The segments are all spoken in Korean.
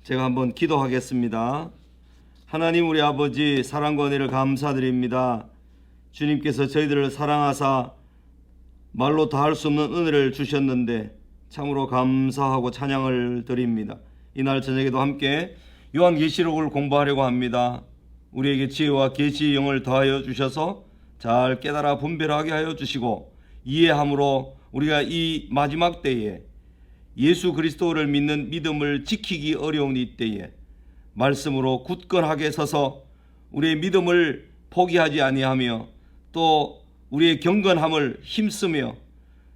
제가 한번 기도하겠습니다. 하나님 우리 아버지 사랑과 은혜를 감사드립니다. 주님께서 저희들을 사랑하사 말로 다 할 수 없는 은혜를 주셨는데 참으로 감사하고 찬양을 드립니다. 이날 저녁에도 함께 요한계시록을 공부하려고 합니다. 우리에게 지혜와 계시의 영을 더하여 주셔서 잘 깨달아 분별하게 하여 주시고 이해함으로 우리가 이 마지막 때에 예수 그리스도를 믿는 믿음을 지키기 어려운 이 때에 말씀으로 굳건하게 서서 우리의 믿음을 포기하지 아니하며 또 우리의 경건함을 힘쓰며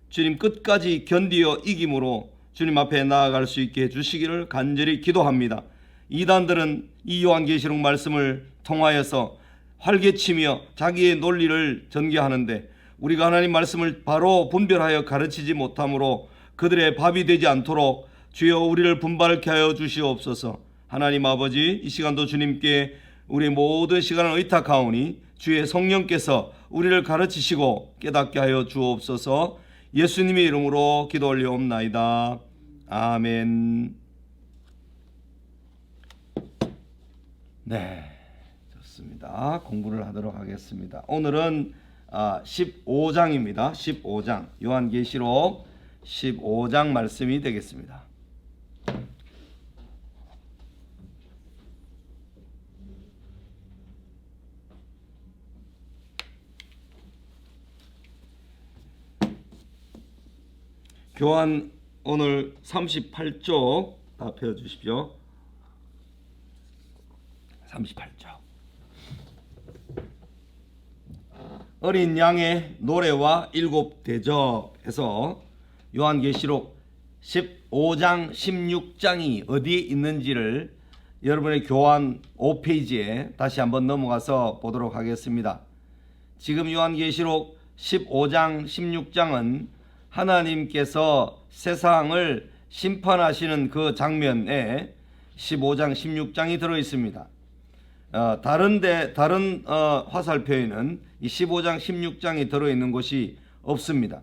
주님 끝까지 견디어 이김으로 주님 앞에 나아갈 수 있게 해주시기를 간절히 기도합니다. 이단들은 이 요한계시록 말씀을 통하여서 활개치며 자기의 논리를 전개하는데 우리가 하나님 말씀을 바로 분별하여 가르치지 못하므로 그들의 밥이 되지 않도록 주여 우리를 분발케 하여 주시옵소서. 하나님 아버지, 이 시간도 주님께 우리 모든 시간을 의탁하오니 주의 성령께서 우리를 가르치시고 깨닫게 하여 주옵소서. 예수님의 이름으로 기도 올리옵나이다. 아멘. 네, 좋습니다. 공부를 하도록 하겠습니다. 오늘은 15장입니다. 15장 요한계시록 15장 말씀이 되겠습니다. 교환 오늘 38쪽 다 펴주십시오. 38쪽. 어린 양의 노래와 일곱 대접에서 요한계시록 15장 16장이 어디에 있는지를 여러분의 교환 5페이지에 다시 한번 넘어가서 보도록 하겠습니다. 지금 요한계시록 15장 16장은 하나님께서 세상을 심판하시는 그 장면에 15장 16장이 들어 있습니다. 다른 화살표에는 이 15장 16장이 들어 있는 곳이 없습니다.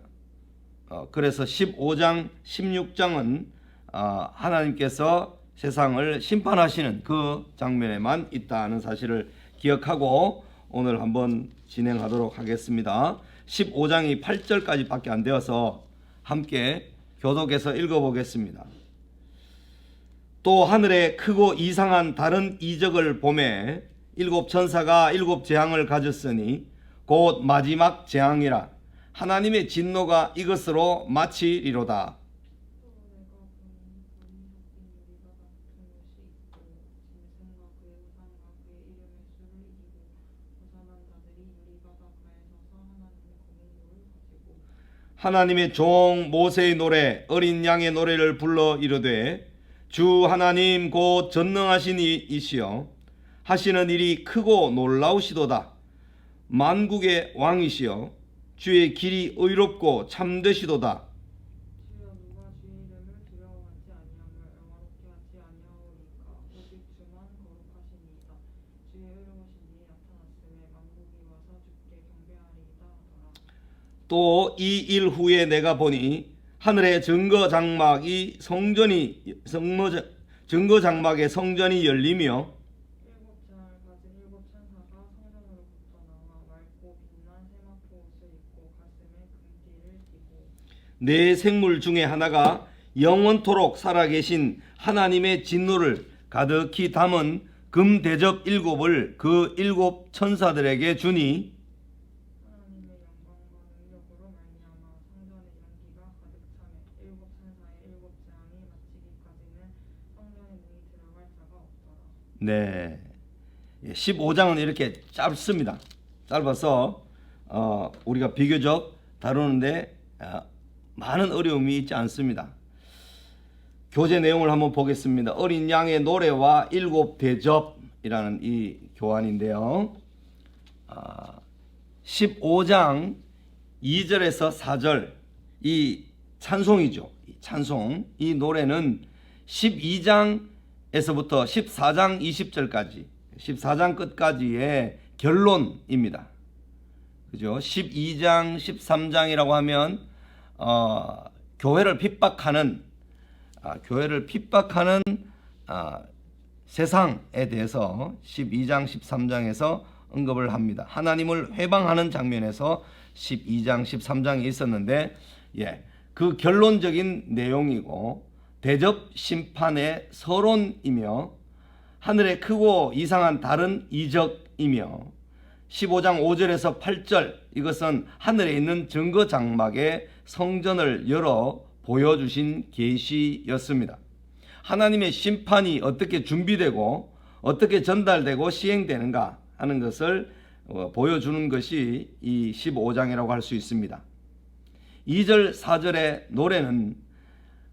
그래서 15장 16장은 하나님께서 세상을 심판하시는 그 장면에만 있다는 사실을 기억하고 오늘 한번 진행하도록 하겠습니다. 15장이 8절까지 밖에 안 되어서 함께 교독해서 읽어보겠습니다. 또 하늘에 크고 이상한 다른 이적을 보매 일곱 천사가 일곱 재앙을 가졌으니 곧 마지막 재앙이라 하나님의 진노가 이것으로 마치리로다. 하나님의 종 모세의 노래 어린 양의 노래를 불러 이르되 주 하나님 곧 전능하신 이시여 하시는 일이 크고 놀라우시도다. 만국의 왕이시여 주의 길이 의롭고 참되시도다. 주여 누가 주의 이름을 두려워하지 아니함을 영화롭게 하지 아니하오리까. 오직 주만 거룩하시니이다. 주의 의로우신 일이 나타났음에 만국이 와서 주께 경배하리이다 하더라. 또 이 일 후에 내가 보니 하늘의 증거 장막의 성전이 열리며 일곱 재앙을 가진 일곱 천사가 성전으로부터 나와 맑고 빛난 세마포 옷을 입고 가슴에 금띠를 띠고 네 생물 중에 하나가 영원토록 살아계신 하나님의 진노를 가득히 담은 금 대접 일곱을 그 일곱 천사들에게 주니 하나님의 영광과 능력으로 말미암아 성전의 연기가 가득 차매 일곱 천사의 일곱 재앙이 마치기까지는 성전에 능히 들어갈 자가 없더라. 네, 15장은 이렇게 짧습니다. 짧아서 우리가 비교적 다루는데 많은 어려움이 있지 않습니다. 교재 내용을 한번 보겠습니다. 어린 양의 노래와 일곱 대접이라는 이 교환인데요. 15장 2절에서 4절 이 찬송이죠. 이 찬송, 이 노래는 12장에서부터 14장 20절까지 14장 끝까지의 결론입니다. 그죠? 12장 13장이라고 하면 교회를 핍박하는 세상에 대해서 12장 13장에서 언급을 합니다. 하나님을 회방하는 장면에서 12장 13장에 있었는데 그 결론적인 내용이고 대접 심판의 서론이며 하늘의 크고 이상한 다른 이적이며 15장 5절에서 8절 이것은 하늘에 있는 증거 장막의 성전을 열어 보여주신 계시였습니다. 하나님의 심판이 어떻게 준비되고 어떻게 전달되고 시행되는가 하는 것을 보여주는 것이 이 15장이라고 할 수 있습니다. 2절 4절의 노래는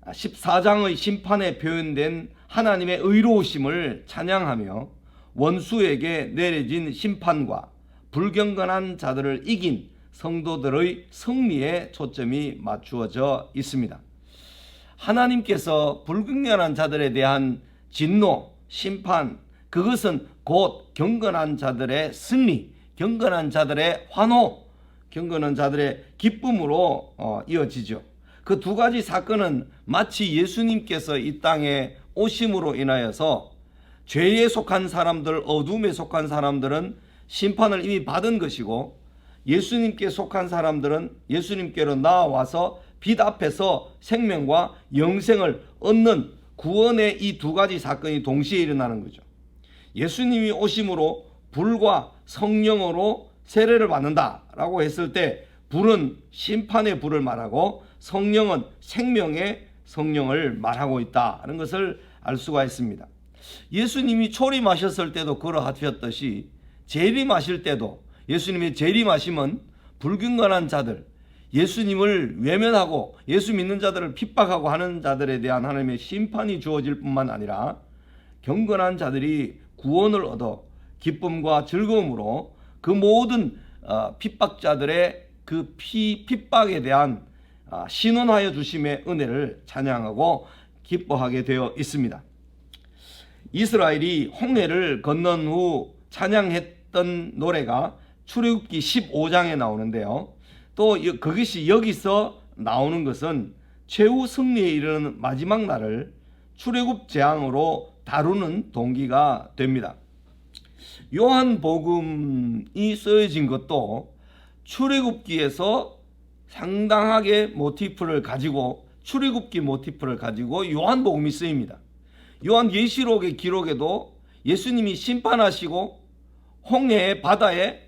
14장의 심판에 표현된 하나님의 의로우심을 찬양하며 원수에게 내려진 심판과 불경건한 자들을 이긴 성도들의 승리에 초점이 맞추어져 있습니다. 하나님께서 불경건한 자들에 대한 진노, 심판, 그것은 곧 경건한 자들의 승리, 경건한 자들의 환호, 경건한 자들의 기쁨으로 이어지죠. 그 두 가지 사건은 마치 예수님께서 이 땅에 오심으로 인하여서 죄에 속한 사람들, 어둠에 속한 사람들은 심판을 이미 받은 것이고 예수님께 속한 사람들은 예수님께로 나와서 빛 앞에서 생명과 영생을 얻는 구원의 이 두 가지 사건이 동시에 일어나는 거죠. 예수님이 오심으로 불과 성령으로 세례를 받는다라고 했을 때 불은 심판의 불을 말하고 성령은 생명의 성령을 말하고 있다는 것을 알 수가 있습니다. 예수님이 초림하셨을 때도 그러하셨듯이 재림하실 때도 예수님의 재림하심은 불경건한 자들, 예수님을 외면하고 예수 믿는 자들을 핍박하고 하는 자들에 대한 하나님의 심판이 주어질 뿐만 아니라 경건한 자들이 구원을 얻어 기쁨과 즐거움으로 그 모든 핍박자들의 그 핍박에 대한 신원하여 주심의 은혜를 찬양하고 기뻐하게 되어 있습니다. 이스라엘이 홍해를 건넌 후 찬양했던 노래가 출애굽기 15장에 나오는데요. 또 그것이 여기서 나오는 것은 최후 승리에 이르는 마지막 날을 출애굽 재앙으로 다루는 동기가 됩니다. 요한복음이 쓰여진 것도 출애굽기에서 상당하게 모티프를 가지고 출애굽기 모티프를 가지고 요한복음이 쓰입니다. 요한계시록의 기록에도 예수님이 심판하시고 홍해의 바다에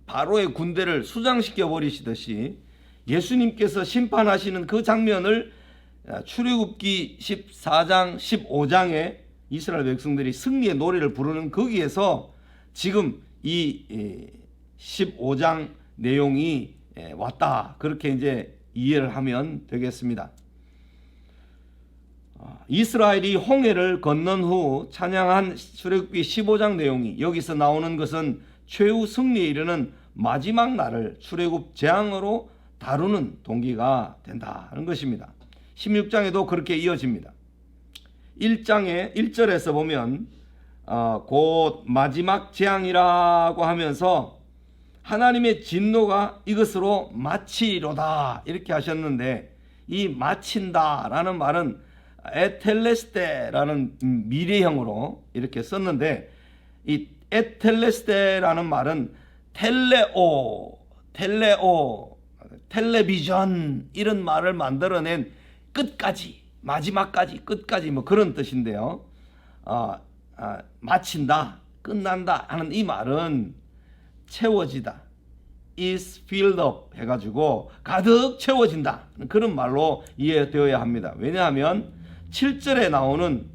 바로의 군대를 수장시켜 버리시듯이 예수님께서 심판하시는 그 장면을 출애굽기 14장 15장에 이스라엘 백성들이 승리의 노래를 부르는 거기에서 지금 이 15장 내용이 왔다, 그렇게 이제 이해를 하면 되겠습니다. 이스라엘이 홍해를 건넌 후 찬양한 출애굽기 15장 내용이 여기서 나오는 것은 최후 승리에 이르는 마지막 날을 출애굽 재앙으로 다루는 동기가 된다는 것입니다. 16장에도 그렇게 이어집니다. 1장의 1절에서 보면 곧 마지막 재앙이라고 하면서 하나님의 진노가 이것으로 마치리로다 이렇게 하셨는데, 이 마친다라는 말은 에텔레스테라는 미래형으로 이렇게 썼는데, 이 에텔레스테라는 말은 텔레비전 이런 말을 만들어낸 끝까지, 마지막까지, 끝까지 뭐 그런 뜻인데요. 마친다, 끝난다 하는 이 말은 채워지다, is filled up 해가지고 가득 채워진다, 그런 말로 이해되어야 합니다. 왜냐하면 7절에 나오는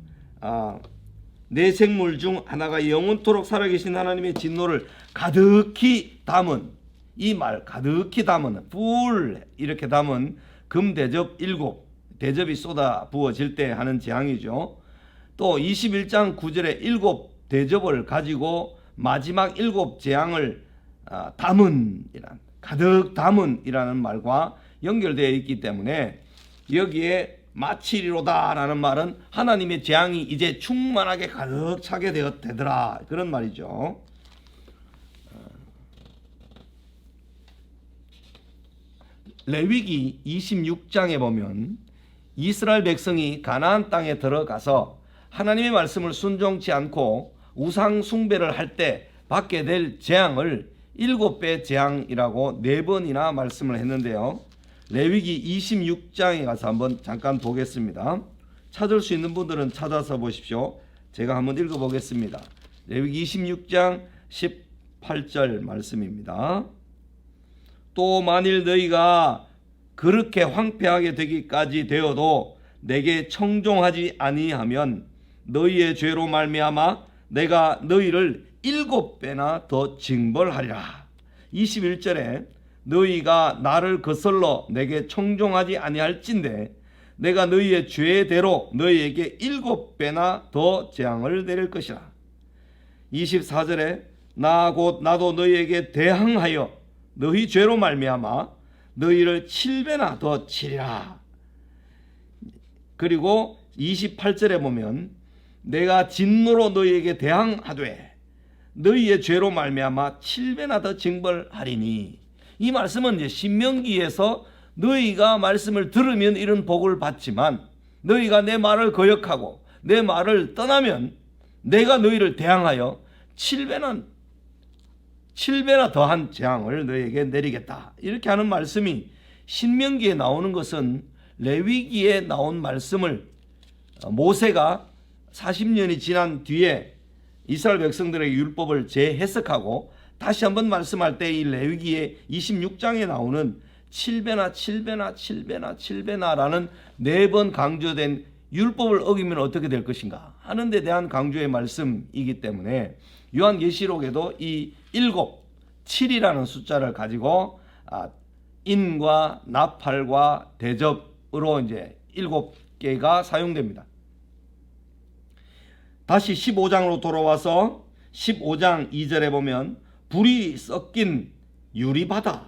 내 생물 중 하나가 영원토록 살아계신 하나님의 진노를 가득히 담은, 이 말 가득히 담은, full 이렇게 담은 금대접 7, 대접이 쏟아 부어질 때 하는 재앙이죠. 또 21장 9절에 7 대접을 가지고 마지막 7 재앙을 담은, 가득 담은 이라는 말과 연결되어 있기 때문에 여기에 마치리로다 라는 말은 하나님의 재앙이 이제 충만하게 가득 차게 되더라, 그런 말이죠. 레위기 26장에 보면 이스라엘 백성이 가나안 땅에 들어가서 하나님의 말씀을 순종치 않고 우상 숭배를 할 때 받게 될 재앙을 7배 재앙이라고 4번이나 말씀을 했는데요. 레위기 26장에 가서 한번 잠깐 보겠습니다. 찾을 수 있는 분들은 찾아서 보십시오. 제가 한번 읽어보겠습니다. 레위기 26장 18절 말씀입니다. 또 만일 너희가 그렇게 황폐하게 되기까지 되어도 내게 청종하지 아니하면 너희의 죄로 말미암아 내가 너희를 7배나 더 징벌하리라. 21절에 너희가 나를 거슬러 내게 청종하지 아니할진대 내가 너희의 죄대로 너희에게 7배나 더 재앙을 내릴 것이라. 24절에 나 곧 나도 너희에게 대항하여 너희 죄로 말미암아 너희를 7배나 더 치리라. 그리고 28절에 보면 내가 진노로 너희에게 대항하되 너희의 죄로 말미암아 7배나 더 징벌하리니. 이 말씀은 이제 신명기에서 너희가 말씀을 들으면 이런 복을 받지만 너희가 내 말을 거역하고 내 말을 떠나면 내가 너희를 대항하여 7배나 더한 재앙을 너희에게 내리겠다. 이렇게 하는 말씀이 신명기에 나오는 것은 레위기에 나온 말씀을 모세가 40년이 지난 뒤에 이스라엘 백성들의 율법을 재해석하고 다시 한번 말씀할 때 이 레위기의 26장에 나오는 7배나라는 4번 강조된 율법을 어기면 어떻게 될 것인가 하는 데 대한 강조의 말씀이기 때문에 요한계시록에도 이 7이라는 숫자를 가지고 인과 나팔과 대접으로 이제 7개가 사용됩니다. 다시 15장으로 돌아와서 15장 2절에 보면 불이 섞인 유리바다라고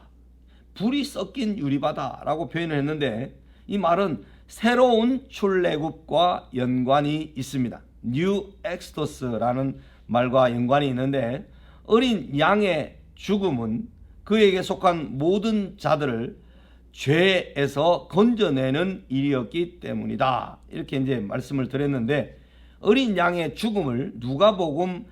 표현을 했는데 이 말은 새로운 출애굽과 연관이 있습니다. New Exodus라는 말과 연관이 있는데 어린 양의 죽음은 그에게 속한 모든 자들을 죄에서 건져내는 일이었기 때문이다. 이렇게 이제 말씀을 드렸는데 어린 양의 죽음을 누가복음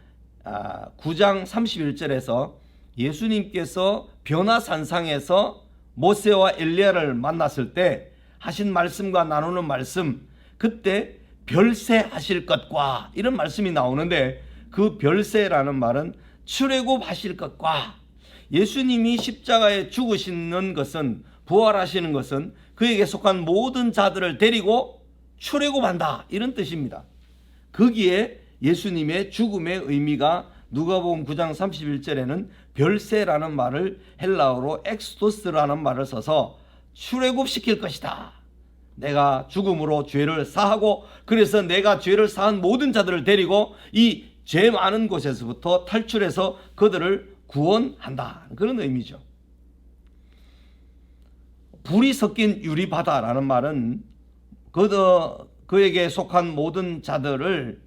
9장 31절에서 예수님께서 변화산상에서 모세와 엘리야를 만났을 때 하신 말씀과 나누는 말씀, 그때 별세하실 것과 이런 말씀이 나오는데 그 별세라는 말은 출애굽하실 것과 예수님이 십자가에 죽으시는 것은 부활하시는 것은 그에게 속한 모든 자들을 데리고 출애굽한다 이런 뜻입니다. 거기에 예수님의 죽음의 의미가 누가복음 9장 31절에는 별세라는 말을 헬라어로 엑스도스라는 말을 써서 출애굽시킬 것이다. 내가 죽음으로 죄를 사하고 그래서 내가 죄를 사한 모든 자들을 데리고 이 죄 많은 곳에서부터 탈출해서 그들을 구원한다. 그런 의미죠. 불이 섞인 유리바다라는 말은 그에게 속한 모든 자들을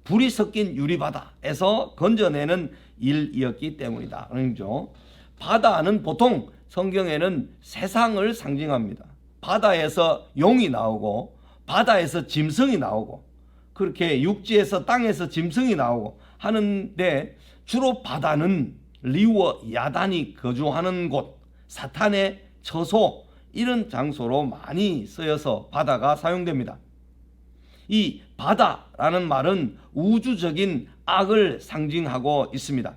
불이 섞인 유리바다에서 건져내는 일이었기 때문이다. 그렇죠? 바다는 보통 성경에는 세상을 상징합니다. 바다에서 용이 나오고 바다에서 짐승이 나오고 그렇게 육지에서 땅에서 짐승이 나오고 하는데 주로 바다는 리워 야단이 거주하는 곳, 사탄의 처소 이런 장소로 많이 쓰여서 바다가 사용됩니다. 이 바다라는 말은 우주적인 악을 상징하고 있습니다.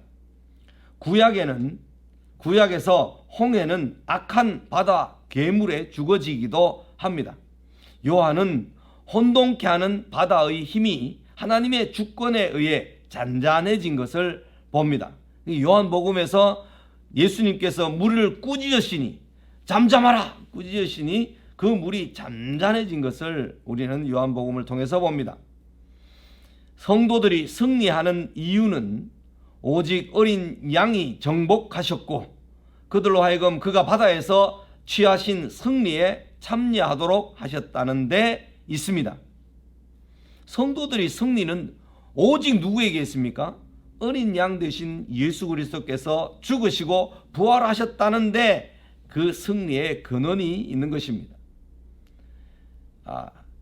구약에서 홍해는 악한 바다 괴물에 죽어지기도 합니다. 요한은 혼돈케 하는 바다의 힘이 하나님의 주권에 의해 잔잔해진 것을 봅니다. 요한복음에서 예수님께서 물을 꾸짖으시니 잠잠하라 꾸짖으시니 그 물이 잠잠해진 것을 우리는 요한복음을 통해서 봅니다. 성도들이 승리하는 이유는 오직 어린 양이 정복하셨고 그들로 하여금 그가 바다에서 취하신 승리에 참여하도록 하셨다는 데 있습니다. 성도들의 승리는 오직 누구에게 있습니까? 어린 양 되신 예수 그리스도께서 죽으시고 부활하셨다는데 그 승리의 근원이 있는 것입니다.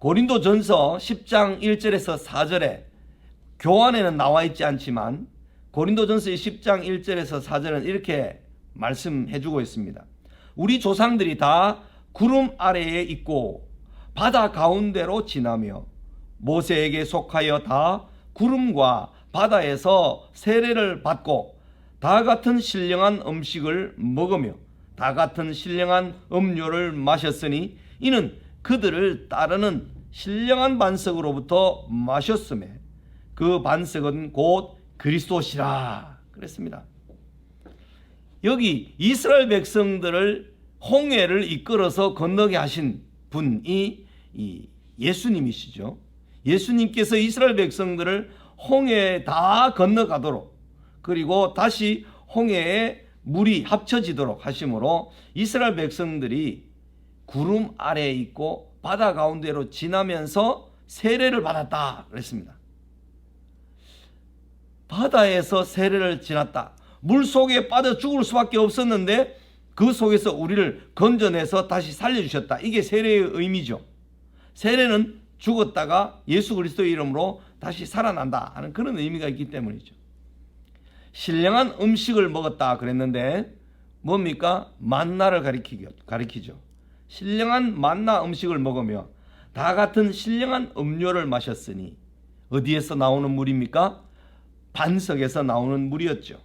고린도전서 10장 1절에서 4절에 교환에는 나와 있지 않지만 고린도전서의 10장 1절에서 4절은 이렇게 말씀해 주고 있습니다. 우리 조상들이 다 구름 아래에 있고 바다 가운데로 지나며 모세에게 속하여 다 구름과 바다에서 세례를 받고 다 같은 신령한 음식을 먹으며 다 같은 신령한 음료를 마셨으니 이는 그들을 따르는 신령한 반석으로부터 마셨음에 그 반석은 곧 그리스도시라 그랬습니다. 여기 이스라엘 백성들을 홍해를 이끌어서 건너게 하신 분이 이 예수님이시죠. 예수님께서 이스라엘 백성들을 홍해에 다 건너가도록 그리고 다시 홍해에 물이 합쳐지도록 하심으로 이스라엘 백성들이 구름 아래에 있고 바다 가운데로 지나면서 세례를 받았다 그랬습니다. 바다에서 세례를 지났다. 물 속에 빠져 죽을 수밖에 없었는데 그 속에서 우리를 건져내서 다시 살려주셨다. 이게 세례의 의미죠. 세례는 죽었다가 예수 그리스도의 이름으로 다시 살아난다 하는 그런 의미가 있기 때문이죠. 신령한 음식을 먹었다 그랬는데 뭡니까? 만나를 가리키죠. 신령한 만나 음식을 먹으며 다 같은 신령한 음료를 마셨으니 어디에서 나오는 물입니까? 반석에서 나오는 물이었죠.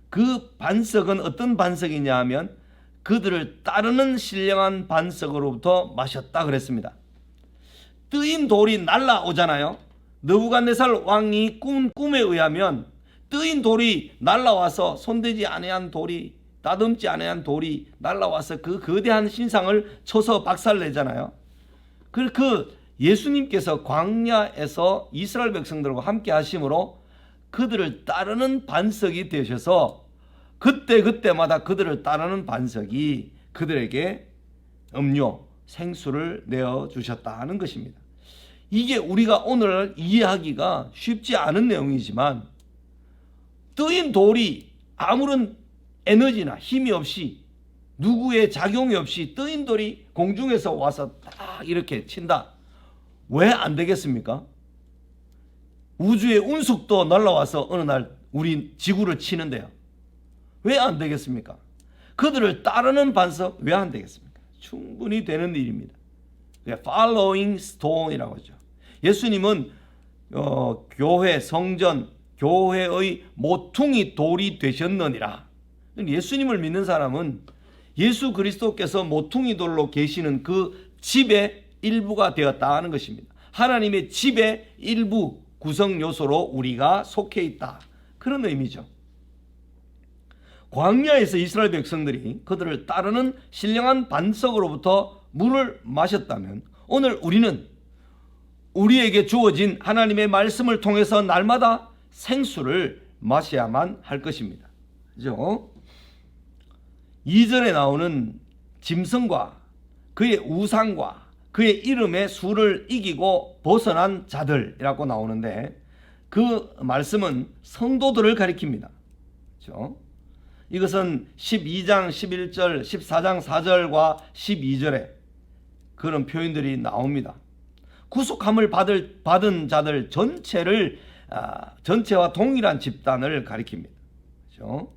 그 반석은 어떤 반석이냐 하면 그들을 따르는 신령한 반석으로부터 마셨다 그랬습니다. 뜨인 돌이 날라오잖아요. 느부갓네살 왕이 꾼 꿈에 의하면 뜨인 돌이 날라와서 손대지 아니한 돌이 다듬지 아니한 돌이 날라와서 그 거대한 신상을 쳐서 박살내잖아요. 그 예수님께서 광야에서 이스라엘 백성들과 함께 하심으로 그들을 따르는 반석이 되셔서 그때마다 그들을 따르는 반석이 그들에게 음료, 생수를 내어주셨다는 것입니다. 이게 우리가 오늘 이해하기가 쉽지 않은 내용이지만 뜨인 돌이 아무런 에너지나 힘이 없이 누구의 작용이 없이 뜨인 돌이 공중에서 와서 딱 이렇게 친다. 왜 안 되겠습니까? 우주의 운석도 날라와서 어느 날 우리 지구를 치는데요. 왜 안 되겠습니까? 그들을 따르는 반석 왜 안 되겠습니까? 충분히 되는 일입니다. Following Stone이라고 하죠. 예수님은 교회, 성전, 교회의 모퉁이 돌이 되셨느니라. 예수님을 믿는 사람은 예수 그리스도께서 모퉁이 돌로 계시는 그 집의 일부가 되었다 하는 것입니다. 하나님의 집의 일부 구성 요소로 우리가 속해 있다. 그런 의미죠. 광야에서 이스라엘 백성들이 그들을 따르는 신령한 반석으로부터 물을 마셨다면 오늘 우리는 우리에게 주어진 하나님의 말씀을 통해서 날마다 생수를 마셔야만 할 것입니다. 그죠? 2절에 나오는 짐승과 그의 우상과 그의 이름의 수를 이기고 벗어난 자들이라고 나오는데 그 말씀은 성도들을 가리킵니다. 그렇죠? 이것은 12장 11절, 14장 4절과 12절에 그런 표현들이 나옵니다. 구속함을 받은 자들 전체와 동일한 집단을 가리킵니다. 그렇죠?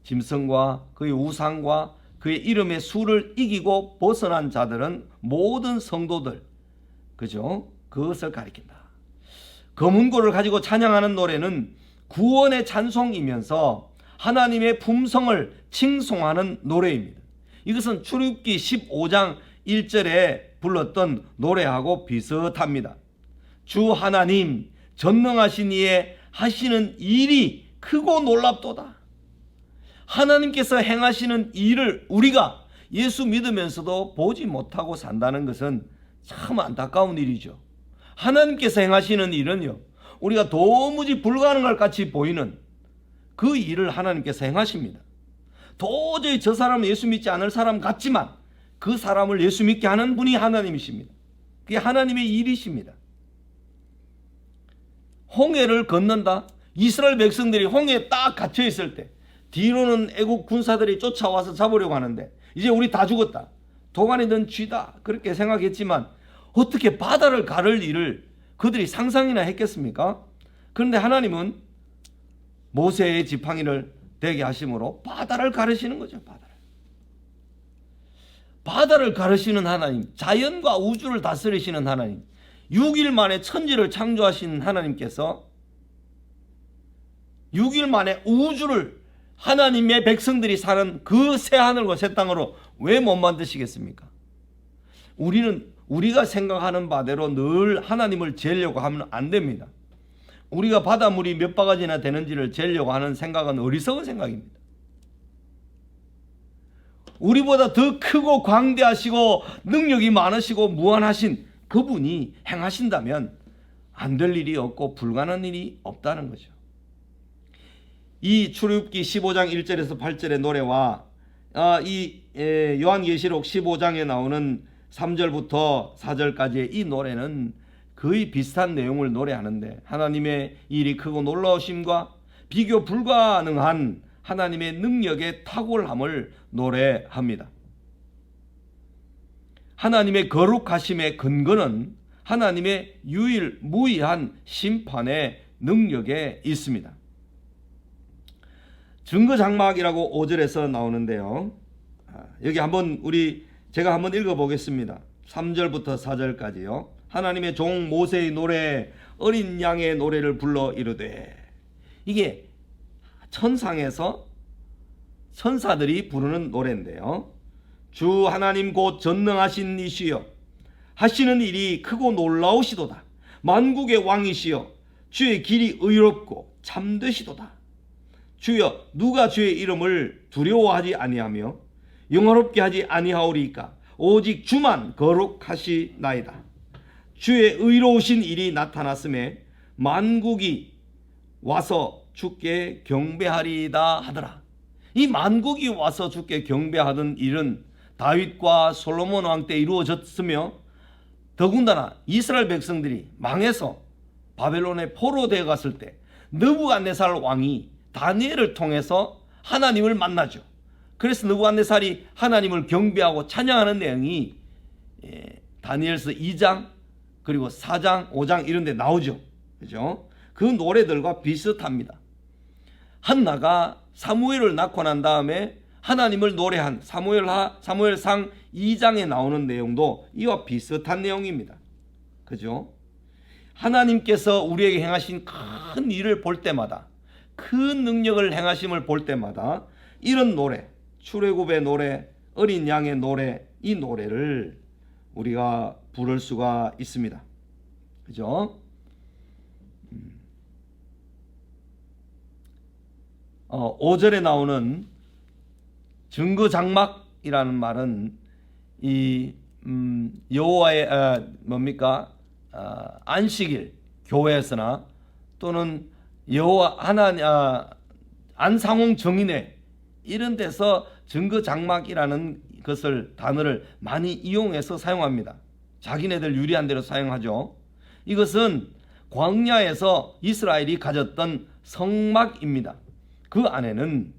짐승과 그의 우상과 그의 이름의 수를 이기고 벗어난 자들은 모든 성도들, 그죠? 그것을 가리킨다. 검은고를 가지고 찬양하는 노래는 구원의 찬송이면서 하나님의 품성을 칭송하는 노래입니다. 이것은 출애굽기 15장 1절에 불렀던 노래하고 비슷합니다. 주 하나님 전능하신 이의 하시는 일이 크고 놀랍도다. 하나님께서 행하시는 일을 우리가 예수 믿으면서도 보지 못하고 산다는 것은 참 안타까운 일이죠. 하나님께서 행하시는 일은요, 우리가 도무지 불가능할 같이 보이는 그 일을 하나님께서 행하십니다. 도저히 저 사람은 예수 믿지 않을 사람 같지만 그 사람을 예수 믿게 하는 분이 하나님이십니다. 그게 하나님의 일이십니다. 홍해를 건넌다. 이스라엘 백성들이 홍해에 딱 갇혀 있을 때 뒤로는 애국 군사들이 쫓아와서 잡으려고 하는데 이제 우리 다 죽었다. 도관이든 쥐다 그렇게 생각했지만 어떻게 바다를 가를 일을 그들이 상상이나 했겠습니까? 그런데 하나님은 모세의 지팡이를 되게 하심으로 바다를 가르시는 거죠. 바다를 가르시는 하나님, 자연과 우주를 다스리시는 하나님, 6일 만에 천지를 창조하신 하나님께서 6일 만에 우주를 하나님의 백성들이 사는 그 새 하늘과 새 땅으로 왜 못 만드시겠습니까? 우리가 생각하는 바대로 늘 하나님을 재려고 하면 안 됩니다. 우리가 바닷물이 몇 바가지나 되는지를 재려고 하는 생각은 어리석은 생각입니다. 우리보다 더 크고 광대하시고 능력이 많으시고 무한하신 그분이 행하신다면 안 될 일이 없고 불가능한 일이 없다는 거죠. 이 출애굽기 15장 1절에서 8절의 노래와 이 요한계시록 15장에 나오는 3절부터 4절까지의 이 노래는 거의 비슷한 내용을 노래하는데 하나님의 일이 크고 놀라우심과 비교 불가능한 하나님의 능력의 탁월함을 노래합니다. 하나님의 거룩하심의 근거는 하나님의 유일무이한 심판의 능력에 있습니다. 증거장막이라고 5절에서 나오는데요. 여기 제가 한번 읽어보겠습니다. 3절부터 4절까지요. 하나님의 종 모세의 노래, 어린 양의 노래를 불러 이르되, 이게 천상에서 천사들이 부르는 노래인데요. 주 하나님 곧 전능하신 이시여, 하시는 일이 크고 놀라우시도다. 만국의 왕이시여, 주의 길이 의롭고 참되시도다. 주여, 누가 주의 이름을 두려워하지 아니하며 영화롭게 하지 아니하오리까? 오직 주만 거룩하시나이다. 주의 의로우신 일이 나타났음에 만국이 와서 주께 경배하리이다 하더라. 이 만국이 와서 주께 경배하던 일은 다윗과 솔로몬 왕 때 이루어졌으며 더군다나 이스라엘 백성들이 망해서 바벨론에 포로되어 갔을 때 느부갓네살 왕이 다니엘을 통해서 하나님을 만나죠. 그래서 느부갓네살이 하나님을 경배하고 찬양하는 내용이 다니엘서 2장 그리고 4장 5장 이런 데 나오죠. 그죠? 그 노래들과 비슷합니다. 한나가 사무엘을 낳고 난 다음에 하나님을 노래한 사무엘상 2장에 나오는 내용도 이와 비슷한 내용입니다. 그죠? 하나님께서 우리에게 행하신 큰 일을 볼 때마다, 큰 능력을 행하심을 볼 때마다 이런 노래, 출애굽의 노래, 어린 양의 노래, 이 노래를 우리가 부를 수가 있습니다. 그죠? 5절에 나오는 증거장막이라는 말은 이 여호와의 안식일 교회에서나 또는 여호와 하나님 안상홍 정인회 이런 데서 증거장막이라는 것을 단어를 많이 이용해서 사용합니다. 자기네들 유리한 대로 사용하죠. 이것은 광야에서 이스라엘이 가졌던 성막입니다. 그 안에는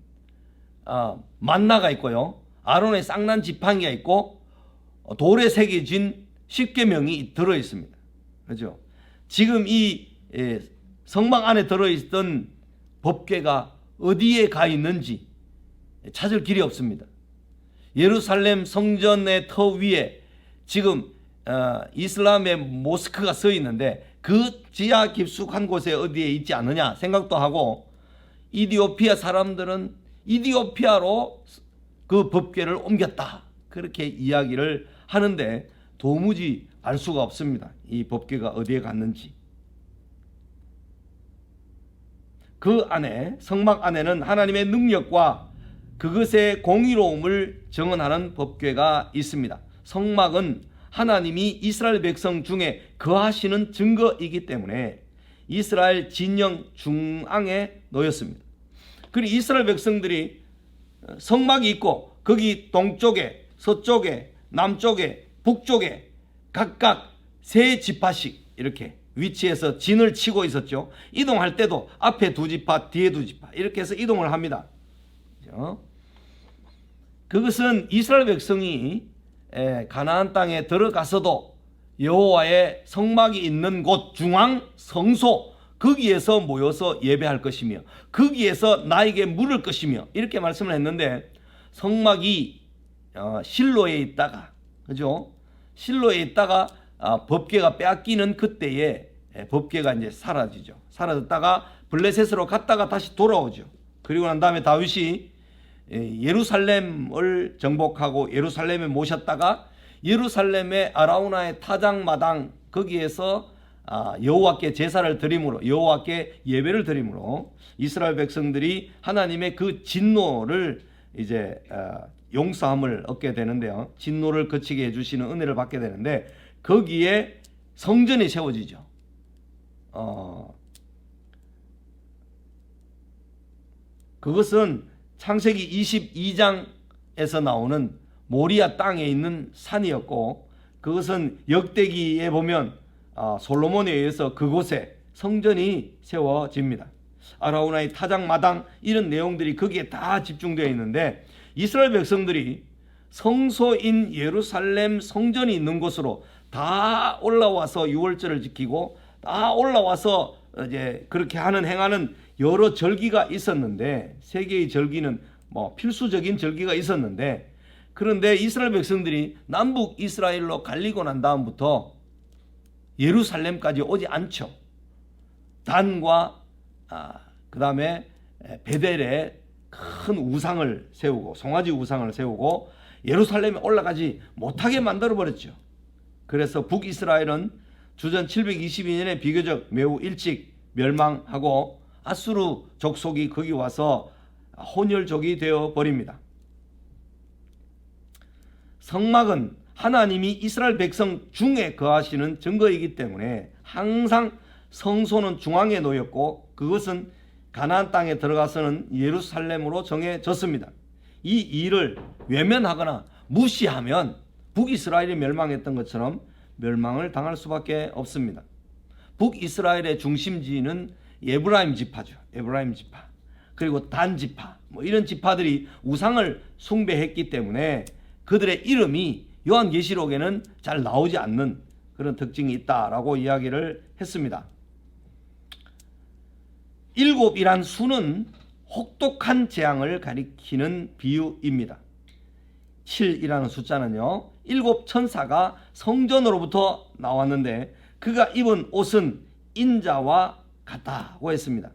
만나가 있고요, 아론의 쌍난 지팡이가 있고 돌에 새겨진 십계명이 들어 있습니다. 그렇죠? 지금 이 성막 안에 들어 있던 법궤가 어디에 가 있는지 찾을 길이 없습니다. 예루살렘 성전의 터 위에 지금 이슬람의 모스크가 서 있는데 그 지하 깊숙한 곳에 어디에 있지 않느냐 생각도 하고, 이디오피아 사람들은 이디오피아로 그 법궤를 옮겼다 그렇게 이야기를 하는데 도무지 알 수가 없습니다. 이 법궤가 어디에 갔는지. 그 안에, 성막 안에는 하나님의 능력과 그것의 공의로움을 증언하는 법궤가 있습니다. 성막은 하나님이 이스라엘 백성 중에 거하시는 증거이기 때문에 이스라엘 진영 중앙에 놓였습니다. 그리고 이스라엘 백성들이 성막이 있고 거기 동쪽에, 서쪽에, 남쪽에, 북쪽에 각각 세 지파씩 이렇게 위치해서 진을 치고 있었죠. 이동할 때도 앞에 두 지파, 뒤에 두 지파 이렇게 해서 이동을 합니다. 그것은 이스라엘 백성이 가나안 땅에 들어가서도 여호와의 성막이 있는 곳 중앙 성소, 거기에서 모여서 예배할 것이며 거기에서 나에게 물을 것이며 이렇게 말씀을 했는데, 성막이 실로에 있다가, 그죠? 실로에 있다가 법궤가 빼앗기는 그때에 법궤가 이제 사라지죠. 사라졌다가 블레셋으로 갔다가 다시 돌아오죠. 그리고 난 다음에 다윗이 예루살렘을 정복하고 예루살렘에 모셨다가 예루살렘의 아라우나의 타작마당 거기에서 여호와께 제사를 드림으로, 여호와께 예배를 드림으로 이스라엘 백성들이 하나님의 그 진노를 이제 용서함을 얻게 되는데요. 진노를 그치게 해주시는 은혜를 받게 되는데, 거기에 성전이 세워지죠. 그것은 창세기 22장에서 나오는 모리아 땅에 있는 산이었고, 그것은 역대기에 보면 솔로몬에 의해서 그곳에 성전이 세워집니다. 아라우나의 타작마당, 이런 내용들이 거기에 다 집중되어 있는데, 이스라엘 백성들이 성소인 예루살렘 성전이 있는 곳으로 다 올라와서 유월절을 지키고 다 올라와서 이제 그렇게 행하는 여러 절기가 있었는데, 세 개의 절기는 뭐 필수적인 절기가 있었는데, 그런데 이스라엘 백성들이 남북 이스라엘로 갈리고 난 다음부터 예루살렘까지 오지 않죠. 단과 그 다음에 베델에 큰 우상을 세우고, 송아지 우상을 세우고 예루살렘에 올라가지 못하게 만들어 버렸죠. 그래서 북이스라엘은 주전 722년에 비교적 매우 일찍 멸망하고 아수르 족속이 거기 와서 혼혈족이 되어 버립니다. 성막은 하나님이 이스라엘 백성 중에 거하시는 증거이기 때문에 항상 성소는 중앙에 놓였고, 그것은 가나안 땅에 들어가서는 예루살렘으로 정해졌습니다. 이 일을 외면하거나 무시하면 북이스라엘이 멸망했던 것처럼 멸망을 당할 수밖에 없습니다. 북이스라엘의 중심지는 에브라임 지파죠. 에브라임 지파. 그리고 단 지파. 뭐 이런 지파들이 우상을 숭배했기 때문에 그들의 이름이 요한계시록에는 잘 나오지 않는 그런 특징이 있다라고 이야기를 했습니다. 7이란 수는 혹독한 재앙을 가리키는 비유입니다. 7이라는 숫자는요, 7 천사가 성전으로부터 나왔는데 그가 입은 옷은 인자와 같다고 했습니다.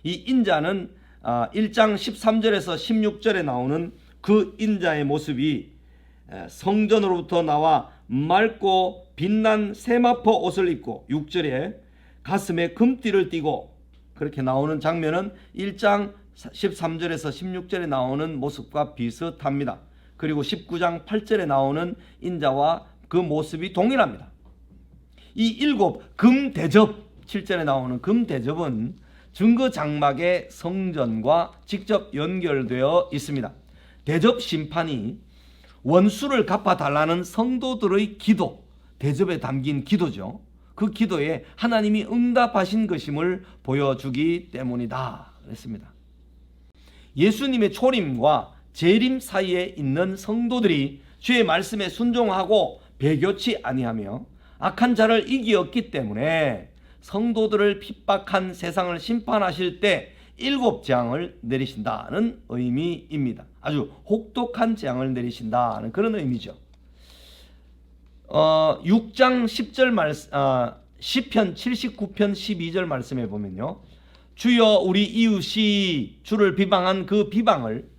이 인자는 1장 13절에서 16절에 나오는 그 인자의 모습이 성전으로부터 나와 맑고 빛난 세마포 옷을 입고 6절에 가슴에 금띠를 띠고, 그렇게 나오는 장면은 1장 13절에서 16절에 나오는 모습과 비슷합니다. 그리고 19장 8절에 나오는 인자와 그 모습이 동일합니다. 이 7 금대접, 7절에 나오는 금대접은 증거 장막의 성전과 직접 연결되어 있습니다. 대접 심판이 원수를 갚아달라는 성도들의 기도, 대접에 담긴 기도죠. 그 기도에 하나님이 응답하신 것임을 보여주기 때문이다 그랬습니다. 예수님의 초림과 재림 사이에 있는 성도들이 주의 말씀에 순종하고 배교치 아니하며 악한 자를 이기었기 때문에 성도들을 핍박한 세상을 심판하실 때 7 재앙을 내리신다는 의미입니다. 아주 혹독한 재앙을 내리신다는 그런 의미죠. 6장 10절 시편 79편 12절 말씀에 보면요, 주여 우리 이웃이 주를 비방한 그 비방을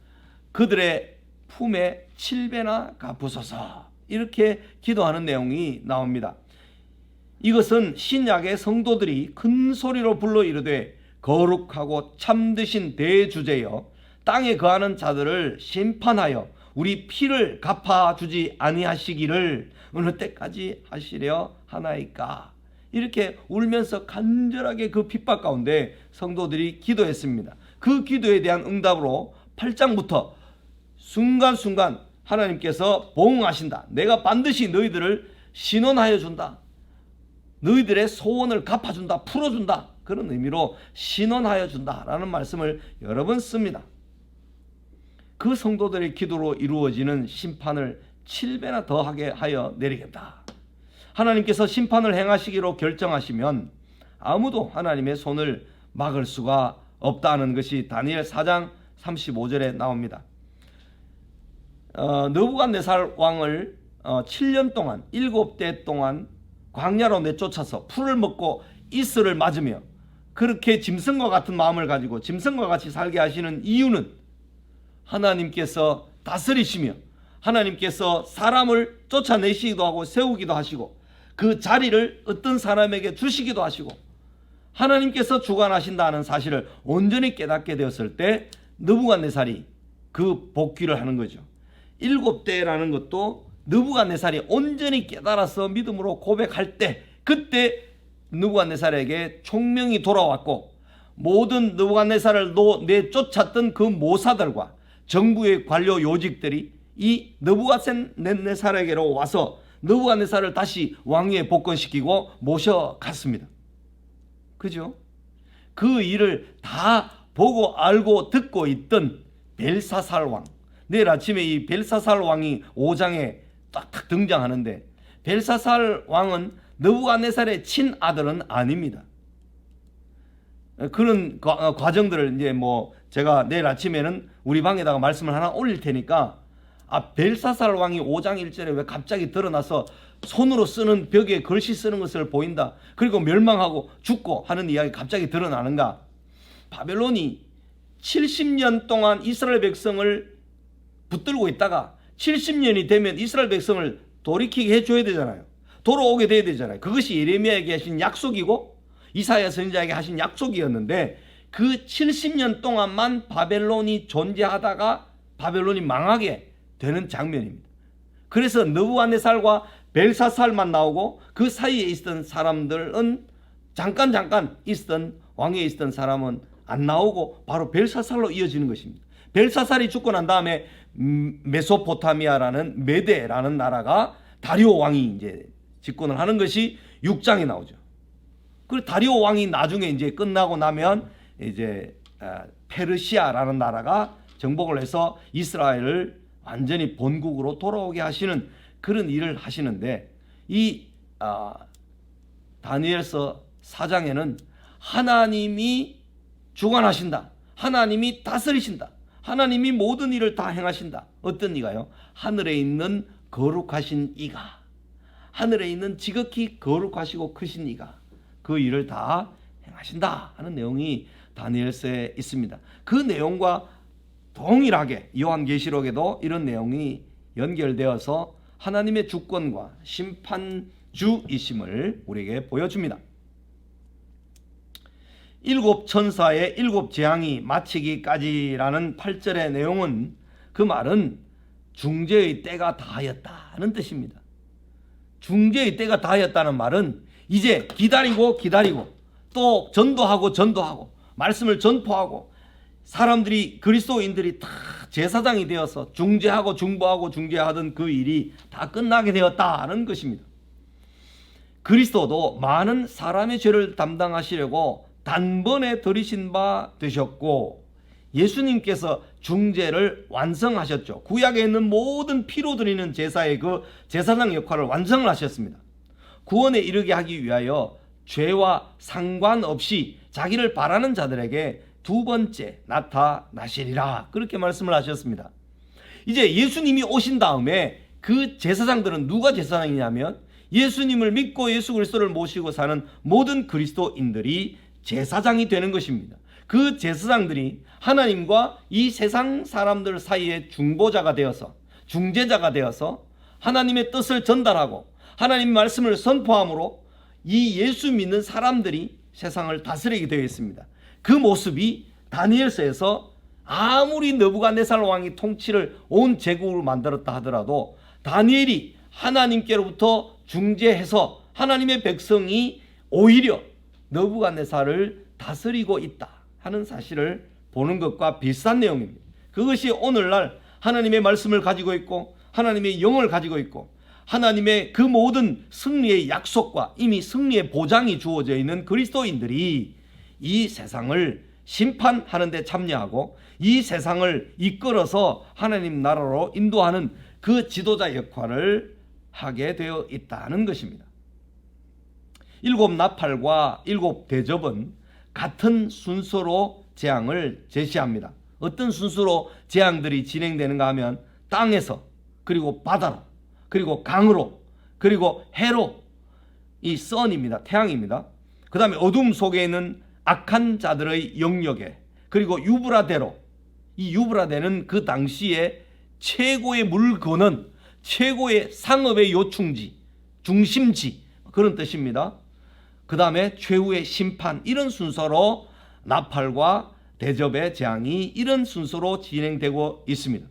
그들의 품에 7배나 갚으소서, 이렇게 기도하는 내용이 나옵니다. 이것은 신약의 성도들이 큰 소리로 불러 이르되 거룩하고 참되신 대주제여 땅에 거하는 자들을 심판하여 우리 피를 갚아주지 아니하시기를 어느 때까지 하시려 하나이까, 이렇게 울면서 간절하게 그 핍박 가운데 성도들이 기도했습니다. 그 기도에 대한 응답으로 8장부터 순간순간 하나님께서 보응하신다. 내가 반드시 너희들을 신원하여 준다. 너희들의 소원을 갚아준다. 풀어준다. 그런 의미로 신원하여 준다라는 말씀을 여러 번 씁니다. 그 성도들의 기도로 이루어지는 심판을 7배나 더하게 하여 내리겠다. 하나님께서 심판을 행하시기로 결정하시면 아무도 하나님의 손을 막을 수가 없다는 것이 다니엘 4장 35절에 나옵니다. 느부갓네살 왕을 7년 동안 7대 동안 광야로 내쫓아서 풀을 먹고 이슬을 맞으며 그렇게 짐승과 같은 마음을 가지고 짐승과 같이 살게 하시는 이유는 하나님께서 다스리시며 하나님께서 사람을 쫓아내시기도 하고 세우기도 하시고 그 자리를 어떤 사람에게 주시기도 하시고 하나님께서 주관하신다는 사실을 온전히 깨닫게 되었을 때 느부갓네살이 그 복귀를 하는 거죠. 7대라는 것도 느부갓네살이 온전히 깨달아서 믿음으로 고백할 때 그때 느부갓네살에게 총명이 돌아왔고 모든 느부갓네살을 내쫓았던 그 모사들과 정부의 관료 요직들이 이 느부갓네살에게로 와서 느부갓네살을 다시 왕위에 복권시키고 모셔갔습니다. 그죠? 그 일을 다 보고 알고 듣고 있던 벨사살 왕, 내일 아침에 이 벨사살 왕이 5장에 딱 등장하는데 벨사살 왕은 느부갓네살의 친아들은 아닙니다. 그런 과정들을 이제 뭐 제가 내일 아침에는 우리 방에다가 말씀을 하나 올릴 테니까 벨사살 왕이 5장 1절에 왜 갑자기 드러나서 손으로 쓰는 벽에 글씨 쓰는 것을 보인다. 그리고 멸망하고 죽고 하는 이야기 갑자기 드러나는가? 바벨론이 70년 동안 이스라엘 백성을 붙들고 있다가 70년이 되면 이스라엘 백성을 돌이키게 해줘야 되잖아요. 돌아오게 돼야 되잖아요. 그것이 예레미야에게 하신 약속이고 이사야 선지자에게 하신 약속이었는데 그 70년 동안만 바벨론이 존재하다가 바벨론이 망하게 되는 장면입니다. 그래서 느부갓네살과 벨사살만 나오고 그 사이에 있던 사람들은 잠깐 있던 왕위에 있던 사람은 안 나오고 바로 벨사살로 이어지는 것입니다. 벨사살이 죽고 난 다음에 메소포타미아라는 메데라는 나라가 다리오 왕이 이제 집권을 하는 것이 6장에 나오죠. 그리고 다리오 왕이 나중에 이제 끝나고 나면 이제 페르시아라는 나라가 정복을 해서 이스라엘을 완전히 본국으로 돌아오게 하시는 그런 일을 하시는데 이 다니엘서 4장에는 하나님이 주관하신다. 하나님이 다스리신다. 하나님이 모든 일을 다 행하신다. 어떤 이가요? 하늘에 있는 거룩하신 이가, 하늘에 있는 지극히 거룩하시고 크신 이가 그 일을 다 행하신다 하는 내용이 다니엘서에 있습니다. 그 내용과 동일하게 요한계시록에도 이런 내용이 연결되어서 하나님의 주권과 심판주이심을 우리에게 보여줍니다. 7 천사의 7 재앙이 마치기까지라는 8절의 내용은 그 말은 중재의 때가 다하였다는 뜻입니다. 중재의 때가 다하였다는 말은 이제 기다리고 또 전도하고 말씀을 전포하고 사람들이 그리스도인들이 다 제사장이 되어서 중재하고 중보하던 그 일이 다 끝나게 되었다는 것입니다. 그리스도도 많은 사람의 죄를 담당하시려고 단번에 들이신 바 되셨고 예수님께서 중재를 완성하셨죠. 구약에 있는 모든 피로 드리는 제사의 그 제사장 역할을 완성을 하셨습니다. 구원에 이르게 하기 위하여 죄와 상관없이 자기를 바라는 자들에게 두 번째 나타나시리라 그렇게 말씀을 하셨습니다. 이제 예수님이 오신 다음에 그 제사장들은 누가 제사장이냐면 예수님을 믿고 예수 그리스도를 모시고 사는 모든 그리스도인들이 제사장이 되는 것입니다. 그 제사장들이 하나님과 이 세상 사람들 사이에 중보자가 되어서 중재자가 되어서 하나님의 뜻을 전달하고 하나님의 말씀을 선포함으로 이 예수 믿는 사람들이 세상을 다스리게 되어 있습니다. 그 모습이 다니엘서에서 아무리 느부갓네살 왕이 통치를 온 제국을 만들었다 하더라도 다니엘이 하나님께로부터 중재해서 하나님의 백성이 오히려 느부갓네살을 다스리고 있다 하는 사실을 보는 것과 비슷한 내용입니다. 그것이 오늘날 하나님의 말씀을 가지고 있고 하나님의 영을 가지고 있고 하나님의 그 모든 승리의 약속과 이미 승리의 보장이 주어져 있는 그리스도인들이 이 세상을 심판하는 데 참여하고 이 세상을 이끌어서 하나님 나라로 인도하는 그 지도자 역할을 하게 되어 있다는 것입니다. 일곱 나팔과 일곱 대접은 같은 순서로 재앙을 제시합니다. 어떤 순서로 재앙들이 진행되는가 하면 땅에서, 그리고 바다로, 그리고 강으로, 그리고 해로, 이 선입니다. 태양입니다. 그 다음에 어둠 속에 있는 악한 자들의 영역에, 그리고 유브라데로, 이 유브라데는 그 당시에 최고의 물건은 최고의 상업의 요충지, 중심지, 그런 뜻입니다. 그 다음에 최후의 심판, 이런 순서로 나팔과 대접의 재앙이 이런 순서로 진행되고 있습니다.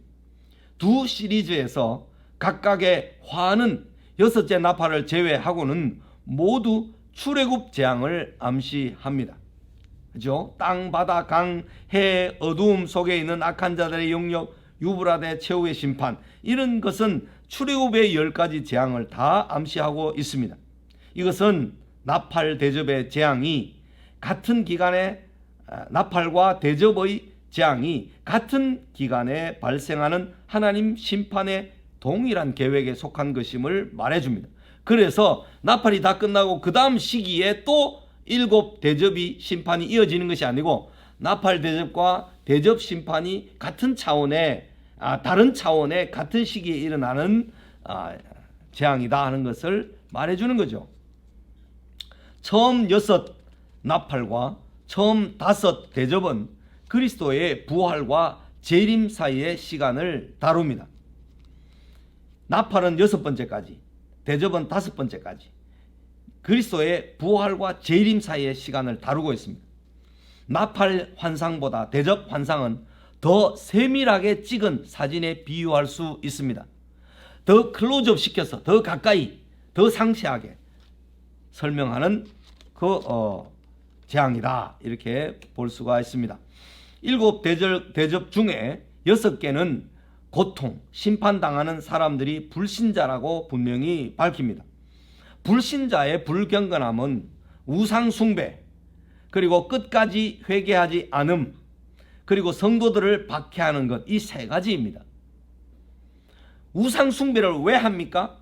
두 시리즈에서 각각의 화는 여섯째 나팔을 제외하고는 모두 출애굽 재앙을 암시합니다. 그죠? 땅, 바다, 강, 해, 어두움 속에 있는 악한 자들의 영역, 유브라데 최후의 심판, 이런 것은 출애굽의 10가지 재앙을 다 암시하고 있습니다. 이것은 나팔 대접의 재앙이 같은 기간에, 나팔과 대접의 재앙이 같은 기간에 발생하는 하나님 심판의 동일한 계획에 속한 것임을 말해줍니다. 그래서 나팔이 다 끝나고 그 다음 시기에 또 7 대접이 심판이 이어지는 것이 아니고 나팔 대접과 대접 심판이 같은 차원의, 다른 차원의 같은 시기에 일어나는 재앙이다 하는 것을 말해주는 거죠. 처음 6 나팔과 처음 5 대접은 그리스도의 부활과 재림 사이의 시간을 다룹니다. 나팔은 6번째까지, 대접은 5번째까지 그리스도의 부활과 재림 사이의 시간을 다루고 있습니다. 나팔 환상보다 대접 환상은 더 세밀하게 찍은 사진에 비유할 수 있습니다. 더 클로즈업 시켜서 더 가까이, 더 상세하게 설명하는 그 재앙이다, 이렇게 볼 수가 있습니다. 7 대접 중에 6개는 고통, 심판당하는 사람들이 불신자라고 분명히 밝힙니다. 불신자의 불경건함은 우상숭배, 그리고 끝까지 회개하지 않음, 그리고 성도들을 박해하는 것, 이 3가지입니다. 우상숭배를 왜 합니까?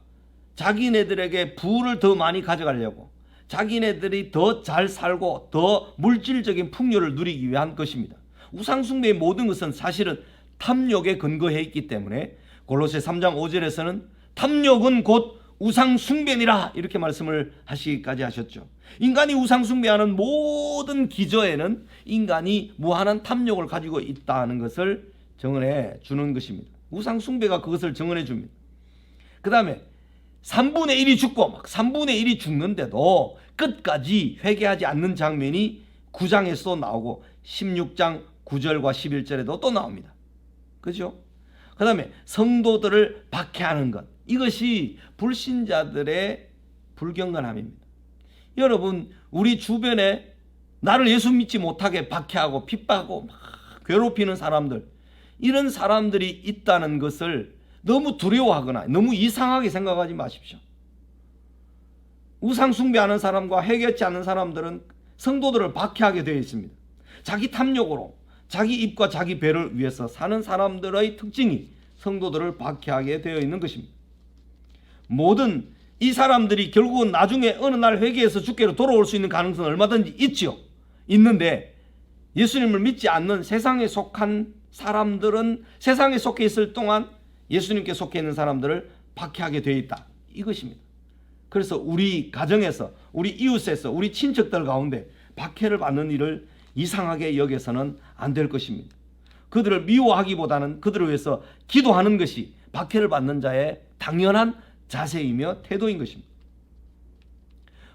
자기네들에게 부를 더 많이 가져가려고, 자기네들이 더 잘 살고 더 물질적인 풍요를 누리기 위한 것입니다. 우상숭배의 모든 것은 사실은 탐욕에 근거해 있기 때문에 골로새 3장 5절에서는 탐욕은 곧 우상숭배니라, 이렇게 말씀을 하시기까지 하셨죠. 인간이 우상숭배하는 모든 기저에는 인간이 무한한 탐욕을 가지고 있다는 것을 정언해 주는 것입니다. 우상숭배가 그것을 정언해 줍니다. 그 다음에 3분의 1이 죽고 막 3분의 1이 죽는데도 끝까지 회개하지 않는 장면이 9장에서도 나오고 16장 9절과 11절에도 또 나옵니다. 그죠? 그 다음에 성도들을 박해하는 것, 이것이 불신자들의 불경건함입니다. 여러분, 우리 주변에 나를 예수 믿지 못하게 박해하고 핍박하고 막 괴롭히는 사람들, 이런 사람들이 있다는 것을 너무 두려워하거나 너무 이상하게 생각하지 마십시오. 우상 숭배하는 사람과 회개치 않는 사람들은 성도들을 박해하게 되어 있습니다. 자기 탐욕으로 자기 입과 자기 배를 위해서 사는 사람들의 특징이 성도들을 박해하게 되어 있는 것입니다. 모든 이 사람들이 결국은 나중에 어느 날 회개해서 주께로 돌아올 수 있는 가능성은 얼마든지 있지요. 있는데 예수님을 믿지 않는 세상에 속한 사람들은 세상에 속해 있을 동안 예수님께 속해 있는 사람들을 박해하게 되어 있다, 이것입니다. 그래서 우리 가정에서, 우리 이웃에서, 우리 친척들 가운데 박해를 받는 일을 이상하게 여겨서는 안 될 것입니다. 그들을 미워하기보다는 그들을 위해서 기도하는 것이 박해를 받는 자의 당연한 자세이며 태도인 것입니다.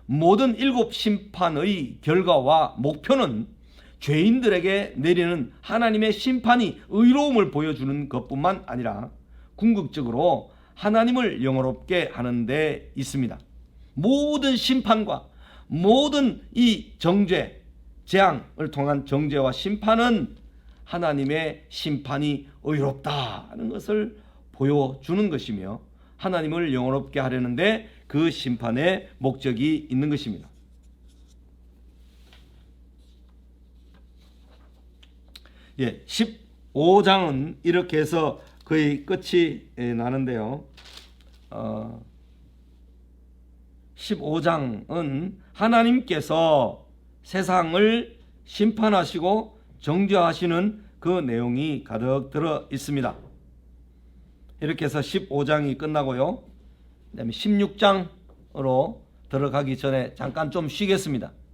모든 7 심판의 결과와 목표는 죄인들에게 내리는 하나님의 심판이 의로움을 보여주는 것뿐만 아니라 궁극적으로 하나님을 영화롭게 하는 데 있습니다. 모든 심판과 모든 이 정죄, 재앙을 통한 정죄와 심판은 하나님의 심판이 의롭다는 것을 보여주는 것이며 하나님을 영화롭게 하려는데 그 심판의 목적이 있는 것입니다. 예, 15장은 이렇게 해서 거의 끝이 나는데요. 15장은 하나님께서 세상을 심판하시고 정죄하시는 그 내용이 가득 들어 있습니다. 이렇게 해서 15장이 끝나고요. 그다음에 16장으로 들어가기 전에 잠깐 좀 쉬겠습니다.